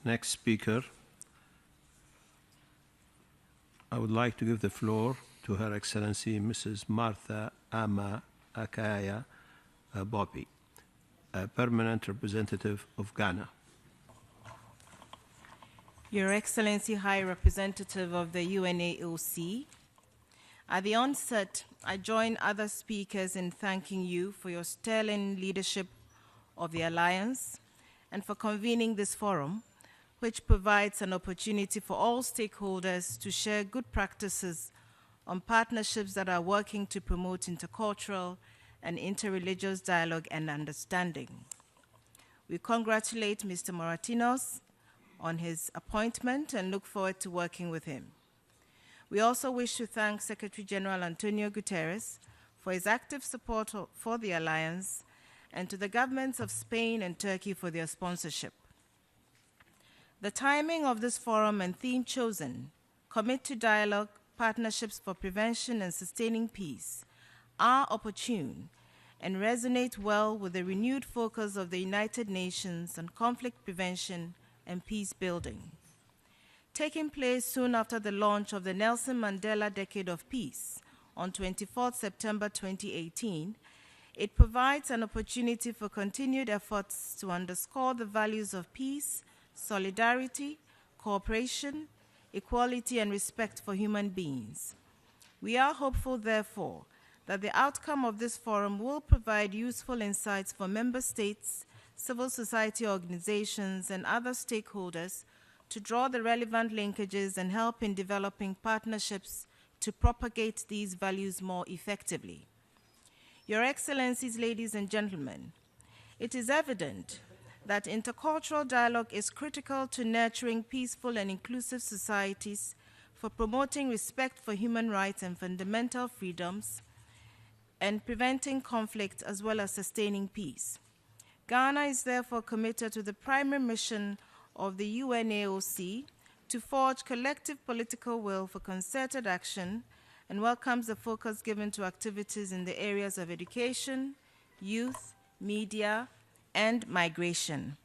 Next speaker, I would like to give the floor to Her Excellency Mrs. Martha Ama Akaya Pobee, a permanent representative of Ghana. Your Excellency, High Representative of the UNAOC, at the onset, I join other speakers in thanking you for your sterling leadership of the Alliance and for convening this forum, which provides an opportunity for all stakeholders to share good practices on partnerships that are working to promote intercultural and interreligious dialogue and understanding. We congratulate Mr. Moratinos on his appointment and look forward to working with him. We also wish to thank Secretary General Antonio Guterres for his active support for the Alliance and to the governments of Spain and Turkey for their sponsorship. The timing of this forum and theme chosen, Commit to Dialogue, Partnerships for Prevention and Sustaining Peace, are opportune and resonate well with the renewed focus of the United Nations on conflict prevention and peace building. Taking place soon after the launch of the Nelson Mandela Decade of Peace on 24 September 2018, it provides an opportunity for continued efforts to underscore the values of peace, solidarity, cooperation, equality, and respect for human beings. We are hopeful, therefore, that the outcome of this forum will provide useful insights for member states, civil society organizations, and other stakeholders to draw the relevant linkages and help in developing partnerships to propagate these values more effectively. Your Excellencies, ladies and gentlemen, it is evident that intercultural dialogue is critical to nurturing peaceful and inclusive societies, for promoting respect for human rights and fundamental freedoms, and preventing conflict as well as sustaining peace. Ghana is therefore committed to the primary mission of the UNAOC to forge collective political will for concerted action and welcomes the focus given to activities in the areas of education, youth, media, and migration.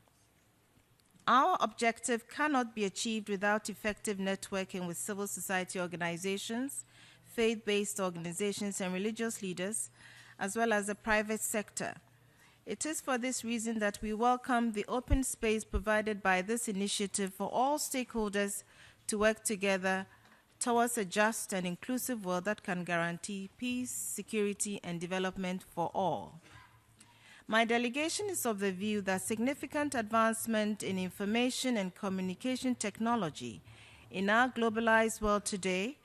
Our objective cannot be achieved without effective networking with civil society organizations, faith-based organizations, and religious leaders, as well as the private sector. It is for this reason that we welcome the open space provided by this initiative for all stakeholders to work together towards a just and inclusive world that can guarantee peace, security, and development for all. My delegation is of the view that significant advancement in information and communication technology in our globalized world today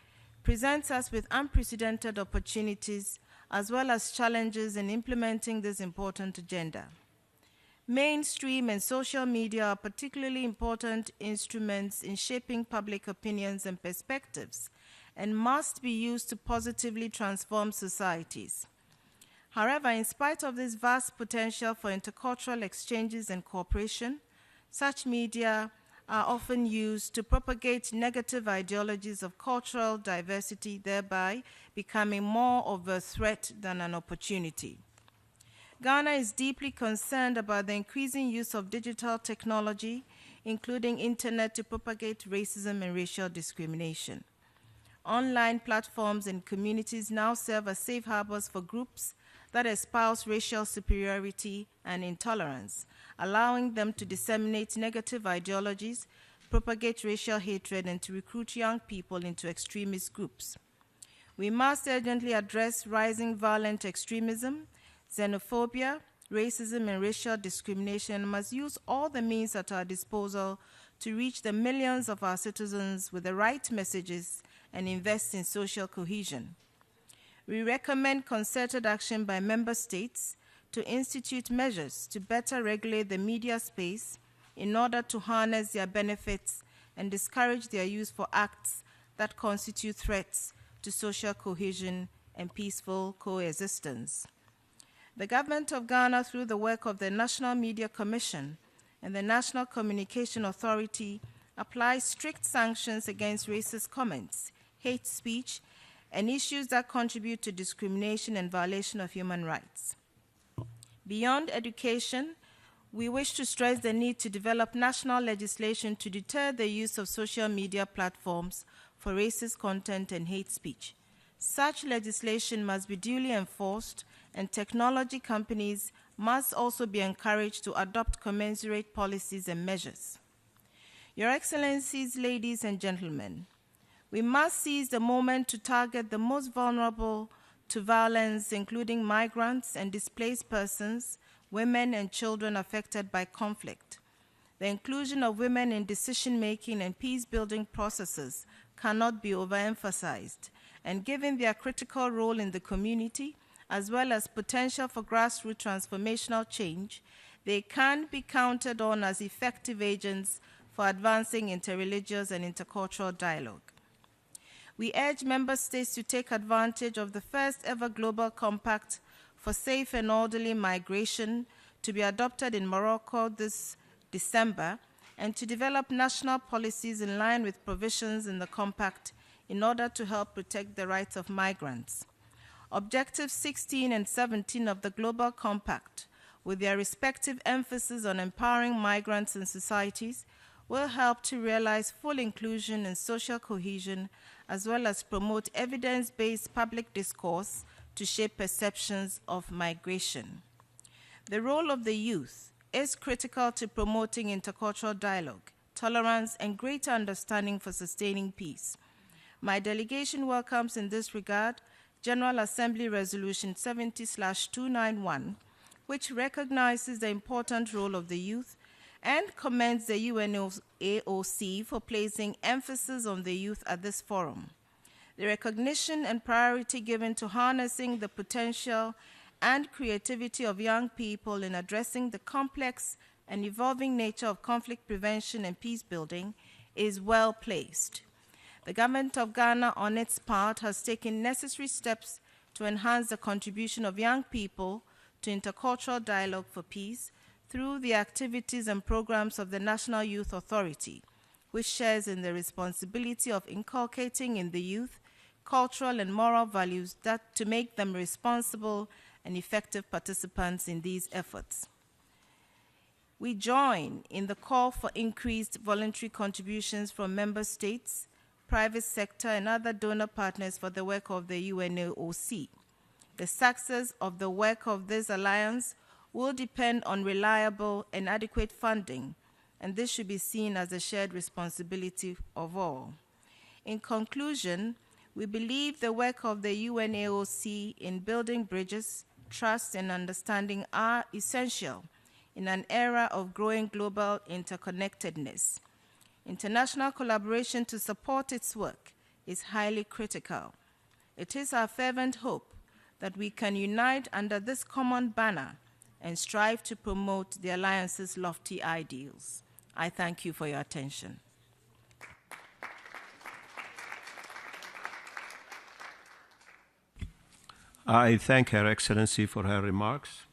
presents us with unprecedented opportunities as well as challenges in implementing this important agenda. Mainstream and social media are particularly important instruments in shaping public opinions and perspectives and must be used to positively transform societies. However, in spite of this vast potential for intercultural exchanges and cooperation, such media are often used to propagate negative ideologies of cultural diversity, thereby becoming more of a threat than an opportunity. Ghana is deeply concerned about the increasing use of digital technology, including internet, to propagate racism and racial discrimination. Online platforms and communities now serve as safe harbors for groups that espouse racial superiority and intolerance, allowing them to disseminate negative ideologies, propagate racial hatred, and to recruit young people into extremist groups. We must urgently address rising violent extremism, xenophobia, racism, and racial discrimination, and must use all the means at our disposal to reach the millions of our citizens with the right messages and invest in social cohesion. We recommend concerted action by member states to institute measures to better regulate the media space in order to harness their benefits and discourage their use for acts that constitute threats to social cohesion and peaceful coexistence. The government of Ghana, through the work of the National Media Commission and the National Communication Authority, applies strict sanctions against racist comments, hate speech, and issues that contribute to discrimination and violation of human rights. Beyond education, we wish to stress the need to develop national legislation to deter the use of social media platforms for racist content and hate speech. Such legislation must be duly enforced, and technology companies must also be encouraged to adopt commensurate policies and measures. Your Excellencies, ladies and gentlemen, we must seize the moment to target the most vulnerable to violence, including migrants and displaced persons, women and children affected by conflict. The inclusion of women in decision-making and peace-building processes cannot be overemphasized, and given their critical role in the community, as well as potential for grassroots transformational change, they can be counted on as effective agents for advancing interreligious and intercultural dialogue. We urge member states to take advantage of the first ever global compact for safe and orderly migration to be adopted in Morocco this December, and to develop national policies in line with provisions in the compact in order to help protect the rights of migrants. Objectives 16 and 17 of the Global Compact, with their respective emphasis on empowering migrants and societies, will help to realize full inclusion and social cohesion, as well as promote evidence-based public discourse to shape perceptions of migration. The role of the youth is critical to promoting intercultural dialogue, tolerance, and greater understanding for sustaining peace. My delegation welcomes in this regard General Assembly Resolution 70/291, which recognizes the important role of the youth and commends the UNAOC for placing emphasis on the youth at this forum. The recognition and priority given to harnessing the potential and creativity of young people in addressing the complex and evolving nature of conflict prevention and peace building is well placed. The government of Ghana, on its part, has taken necessary steps to enhance the contribution of young people to intercultural dialogue for peace through the activities and programs of the National Youth Authority, which shares in the responsibility of inculcating in the youth cultural and moral values that to make them responsible and effective participants in these efforts. We join in the call for increased voluntary contributions from member states, private sector, and other donor partners for the work of the UNAOC. The success of the work of this alliance will depend on reliable and adequate funding, and this should be seen as a shared responsibility of all. In conclusion, we believe the work of the UNAOC in building bridges, trust, and understanding are essential in an era of growing global interconnectedness. International collaboration to support its work is highly critical. It is our fervent hope that we can unite under this common banner and strive to promote the Alliance's lofty ideals. I thank you for your attention. I thank Her Excellency for her remarks.